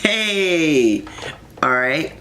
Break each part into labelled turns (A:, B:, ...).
A: Hey! Alright,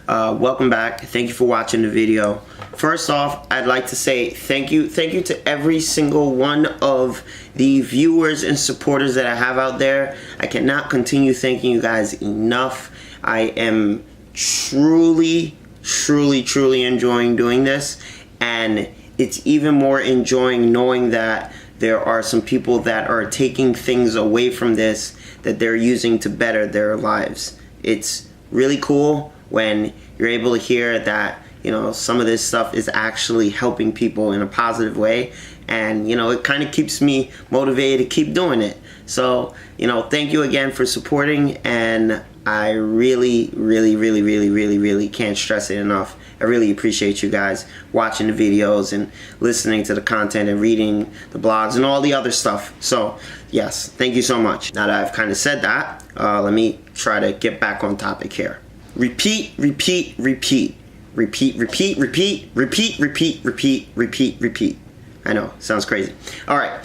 A: welcome back. Thank you for watching the video. First off, I'd like to say thank you to every single one of the viewers and supporters that I have out there. I cannot continue thanking you guys enough. I am truly enjoying this, and it's even more enjoying knowing that there are some people that are taking things away from this that they're using to better their lives. It's really cool when you're able to hear that, you know, some of this stuff is actually helping people in a positive way, and you know, it kind of keeps me motivated to keep doing it. So, you know, thank you again for supporting, and I really can't stress it enough. I really appreciate you guys watching the videos and listening to the content and reading the blogs and all the other stuff. So yes, thank you so much. Now that I've kind of said that, let me try to get back on topic here. Repeat. I know, sounds crazy. All right,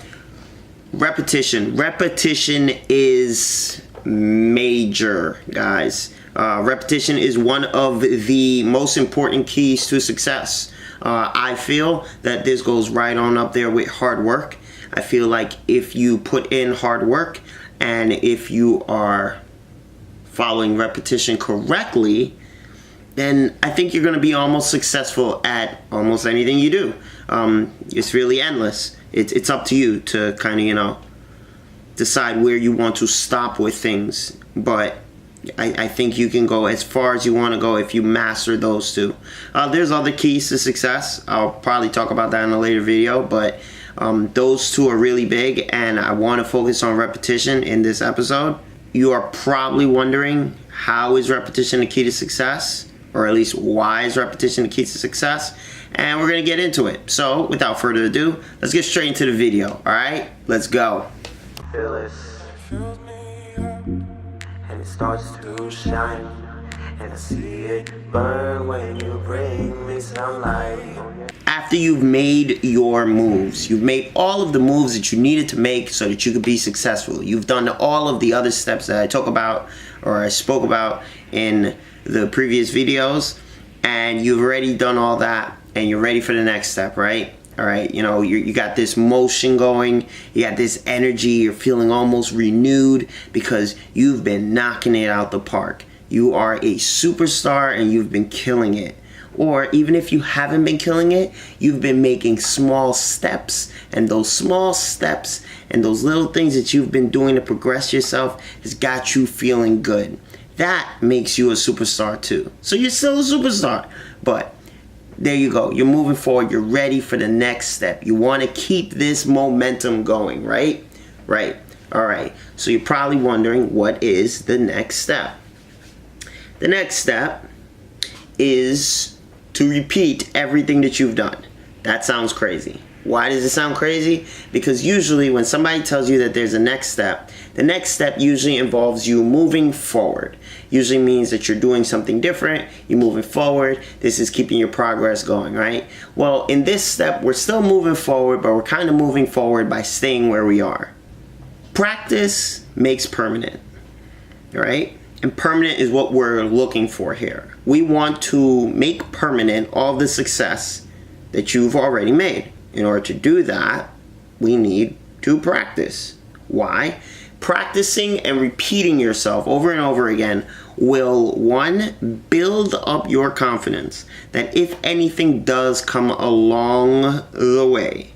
A: repetition. Repetition is major, guys. Repetition is one of the most important keys to success. I feel that this goes right on up there with hard work. I feel like if you put in hard work and if you are following repetition correctly, then I think you're going to be almost successful at almost anything you do. It's really endless. It's up to you to kind of, you know, decide where you want to stop with things. But I think you can go as far as you want to go if you master those two. There's other keys to success. I'll probably talk about that in a later video, but those two are really big, and I want to focus on repetition in this episode. You are probably wondering, how is repetition the key to success? Or at least, why is repetition the key to success? And we're going to get into it. So, without further ado, let's get straight into the video. Alright, let's go. Feel this. And it starts to shine, and I see it burn when you bring me sunlight. After you've made your moves, you've made all of the moves that you needed to make so that you could be successful. You've done all of the other steps that I talk about, or I spoke about in the previous videos, and you've already done all that, and you're ready for the next step, right? All right, you know, you got this motion going, you got this energy, you're feeling almost renewed because you've been knocking it out the park. You are a superstar and you've been killing it. Or even if you haven't been killing it, you've been making small steps, and those small steps and those little things that you've been doing to progress yourself has got you feeling good. That makes you a superstar too. So you're still a superstar, but there you go. You're moving forward. You're ready for the next step. You want to keep this momentum going, right? Right. All right. So you're probably wondering, what is the next step? The next step is to repeat everything that you've done. That sounds crazy. Why does it sound crazy? Because usually when somebody tells you that there's a next step, the next step usually involves you moving forward. Usually means that you're doing something different, you're moving forward, this is keeping your progress going, right? Well, in this step, we're still moving forward, but we're kind of moving forward by staying where we are. Practice makes permanent, right? And permanent is what we're looking for here. We want to make permanent all the success that you've already made. In order to do that, we need to practice. Why? Practicing and repeating yourself over and over again will, one, build up your confidence that if anything does come along the way,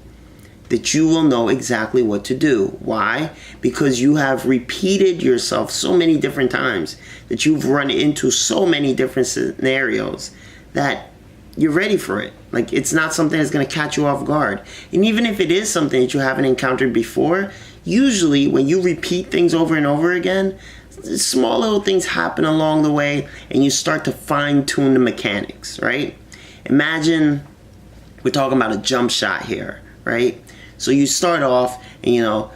A: that you will know exactly what to do. Why? Because you have repeated yourself so many different times, that you've run into so many different scenarios that you're ready for it. Like, it's not something that's going to catch you off guard. And even if it is something that you haven't encountered before, usually when you repeat things over and over again, small little things happen along the way, and you start to fine-tune the mechanics, right? Imagine we're talking about a jump shot here, right? So you start off, and you know,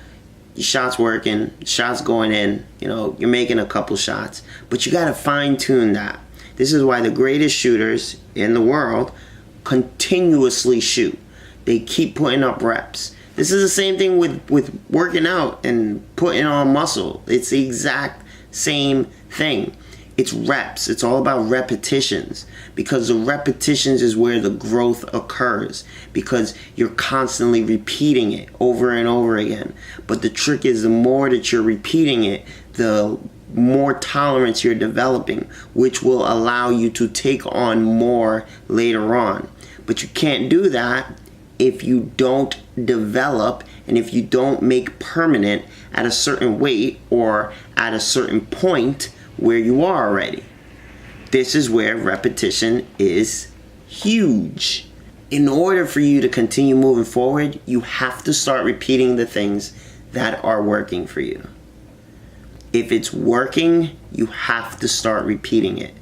A: your shot's working, shot's going in, you know, you're making a couple shots, but you got to fine-tune that. This is why the greatest shooters in the world continuously shoot. They keep putting up reps. This is the same thing with working out and putting on muscle. It's the exact same thing. It's reps. It's all about repetitions, because the repetitions is where the growth occurs, because you're constantly repeating it over and over again. But the trick is, the more that you're repeating it, the more tolerance you're developing, which will allow you to take on more later on. But you can't do that if you don't develop and if you don't make permanent at a certain weight or at a certain point where you are already. This is where repetition is huge. In order for you to continue moving forward, you have to start repeating the things that are working for you. If it's working, you have to start repeating it.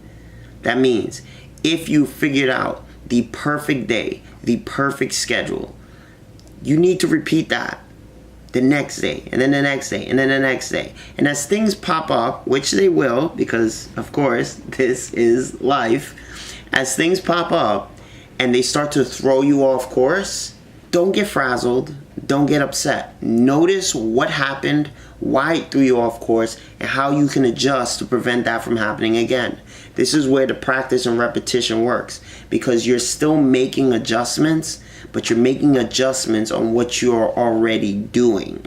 A: That means if you figured out the perfect day, the perfect schedule, you need to repeat that the next day, and then the next day, and then the next day. And as things pop up, which they will, because of course this is life, as things pop up and they start to throw you off course, don't get frazzled, don't get upset. Notice what happened, why it threw you off course, and how you can adjust to prevent that from happening again. This is where the practice and repetition works, because you're still making adjustments, but you're making adjustments on what you're already doing.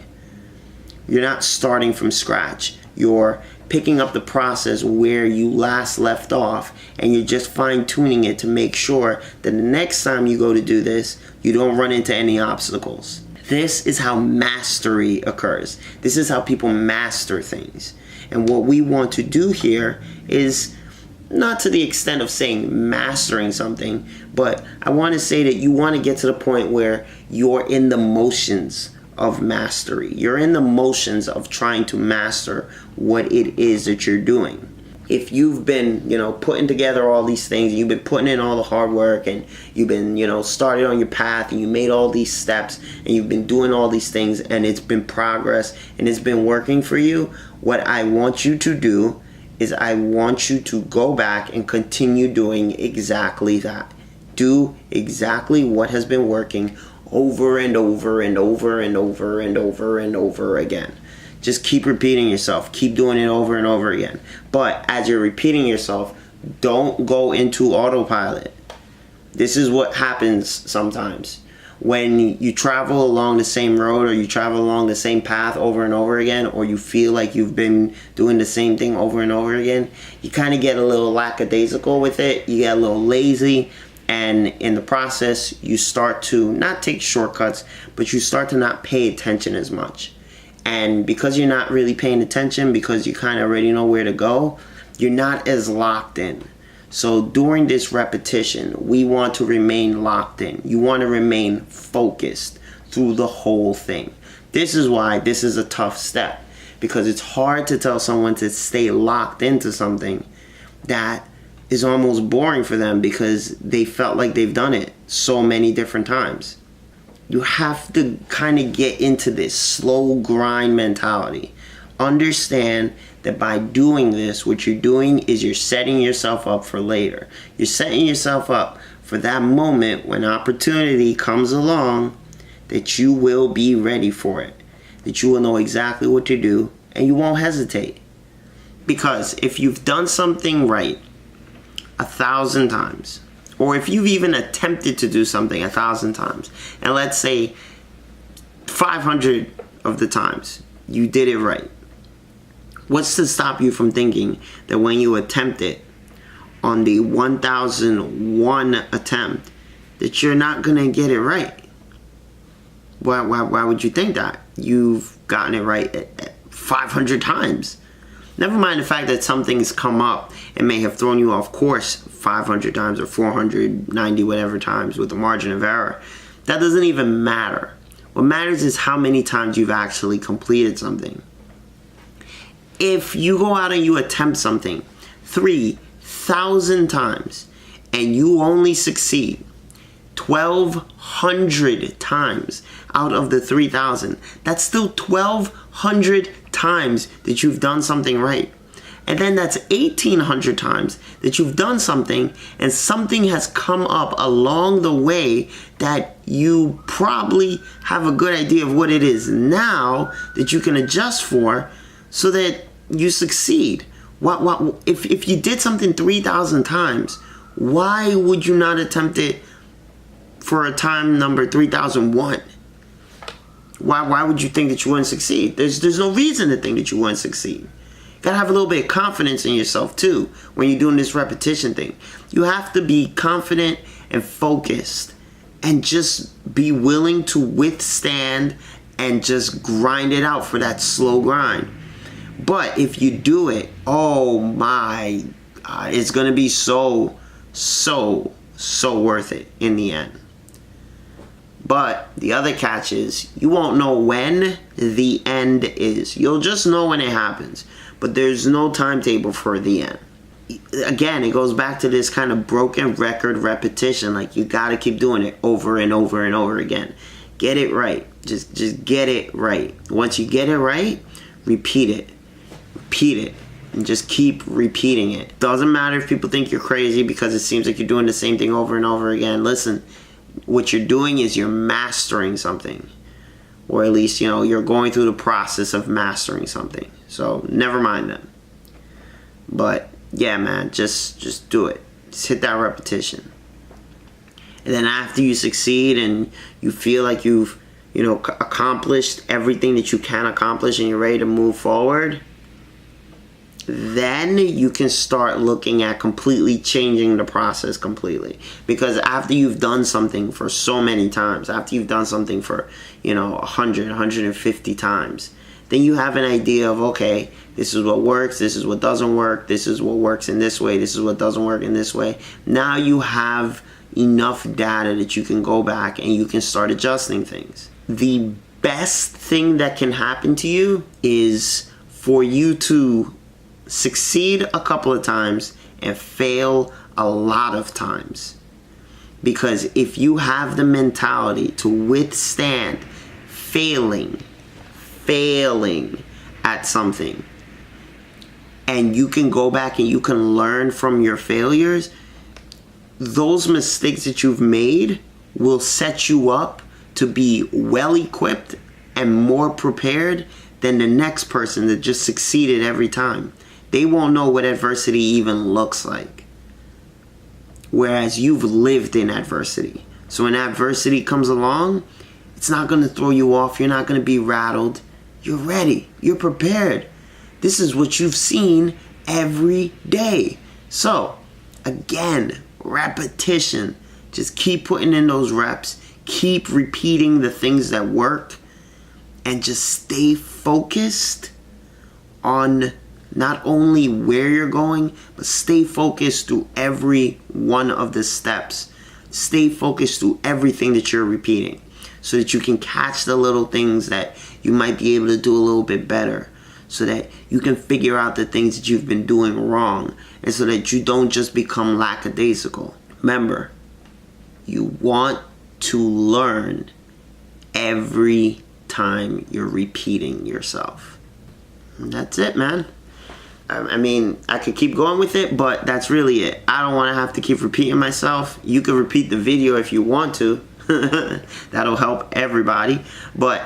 A: You're not starting from scratch. You're picking up the process where you last left off, and you're just fine-tuning it to make sure that the next time you go to do this, you don't run into any obstacles. This is how mastery occurs. This is how people master things. And what we want to do here is not to the extent of saying mastering something, but I want to say that you want to get to the point where you're in the motions of mastery. You're in the motions of trying to master what it is that you're doing. If you've been, putting together all these things, and you've been putting in all the hard work, and you've been, started on your path, and you made all these steps, and you've been doing all these things, and it's been progress, and it's been working for you, what I want you to do is I want you to go back and continue doing exactly that. Do exactly what has been working over and over and over and over and over and over again. Just keep repeating yourself. Keep doing it over and over again. But as you're repeating yourself, don't go into autopilot. This is what happens sometimes. When you travel along the same road, or you travel along the same path over and over again, or you feel like you've been doing the same thing over and over again, you kind of get a little lackadaisical with it. You get a little lazy, and in the process, you start to not take shortcuts, but you start to not pay attention as much. And because you're not really paying attention, because you kind of already know where to go, you're not as locked in. So during this repetition, we want to remain locked in. You want to remain focused through the whole thing. This is why this is a tough step, because it's hard to tell someone to stay locked into something that is almost boring for them, because they felt like they've done it so many different times. You have to kind of get into this slow grind mentality. Understand that by doing this, what you're doing is you're setting yourself up for later. You're setting yourself up for that moment when opportunity comes along, that you will be ready for it, that you will know exactly what to do, and you won't hesitate. Because if you've done something right 1,000 times, or if you've even attempted to do something 1,000 times, and let's say 500 of the times you did it right, what's to stop you from thinking that when you attempt it on the 1001 attempt, that you're not going to get it right? Why would you think that? You've gotten it right at 500 times. Never mind the fact that something's come up and may have thrown you off course 500 times or 490 whatever times with a margin of error. That doesn't even matter. What matters is how many times you've actually completed something. If you go out and you attempt something 3,000 times and you only succeed 1,200 times out of the 3,000, that's still 1,200 times that you've done something right. And then that's 1,800 times that you've done something, and something has come up along the way that you probably have a good idea of what it is now that you can adjust for, so that you succeed. If you did something 3,000 times, why would you not attempt it for a time number 3001? Why would you think that you wouldn't succeed? There's no reason to think that you wouldn't succeed. You gotta have a little bit of confidence in yourself too when you're doing this repetition thing. You have to be confident and focused and just be willing to withstand and just grind it out for that slow grind. But if you do it, oh my God, it's gonna be so worth it in the end. But the other catch is, you won't know when the end is. You'll just know when it happens. But there's no timetable for the end. Again, it goes back to this kind of broken record repetition. Like, you gotta keep doing it over and over and over again. Get it right. Just get it right. Once you get it right, repeat it. Repeat it. And just keep repeating it. Doesn't matter if people think you're crazy because it seems like you're doing the same thing over and over again. Listen, what you're doing is you're mastering something. Or at least, you know, you're going through the process of mastering something. So, never mind them. But, yeah, man, just do it. Just hit that repetition. And then after you succeed and you feel like you've, you know, accomplished everything that you can accomplish and you're ready to move forward, then you can start looking at completely changing the process completely. Because after you've done something for so many times, after you've done something for, you know, 100, 150 times, then you have an idea of, okay, this is what works, this is what doesn't work, this is what works in this way, this is what doesn't work in this way. Now you have enough data that you can go back and you can start adjusting things. The best thing that can happen to you is for you to succeed a couple of times and fail a lot of times. Because if you have the mentality to withstand failing at something, and you can go back and you can learn from your failures, those mistakes that you've made will set you up to be well equipped and more prepared than the next person that just succeeded every time. They won't know what adversity even looks like. Whereas you've lived in adversity. So when adversity comes along, it's not going to throw you off. You're not going to be rattled. You're ready. You're prepared. This is what you've seen every day. So, again, repetition. Just keep putting in those reps. Keep repeating the things that work. And just stay focused on not only where you're going, but stay focused through every one of the steps. Stay focused through everything that you're repeating so that you can catch the little things that you might be able to do a little bit better, so that you can figure out the things that you've been doing wrong, and so that you don't just become lackadaisical. Remember, you want to learn every time you're repeating yourself. And that's it, man. I mean, I could keep going with it, but that's really it. I don't want to have to keep repeating myself. You can repeat the video if you want to. That'll help everybody. But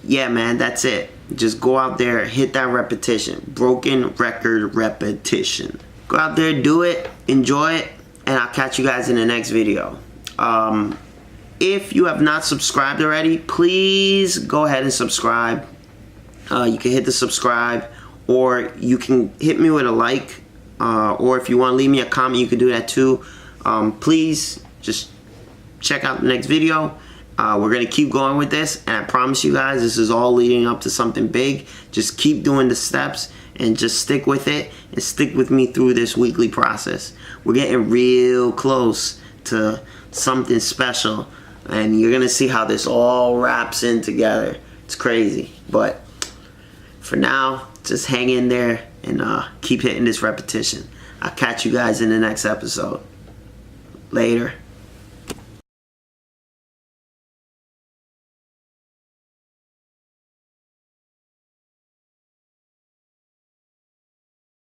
A: yeah, man, that's it. Just go out there, hit that repetition. Broken record repetition. Go out there, do it, enjoy it, and I'll catch you guys in the next video. If you have not subscribed already, please go ahead and subscribe. You can hit the subscribe, or you can hit me with a like, or if you want to leave me a comment, you can do that too. Please just check out the next video. We're going to keep going with this, and I promise you guys, this is all leading up to something big. Just keep doing the steps and just stick with it, and stick with me through this weekly process. We're getting real close to something special, and you're going to see how this all wraps in together. It's crazy, but for now, just hang in there and keep hitting this repetition. I'll catch you guys in the next episode. Later.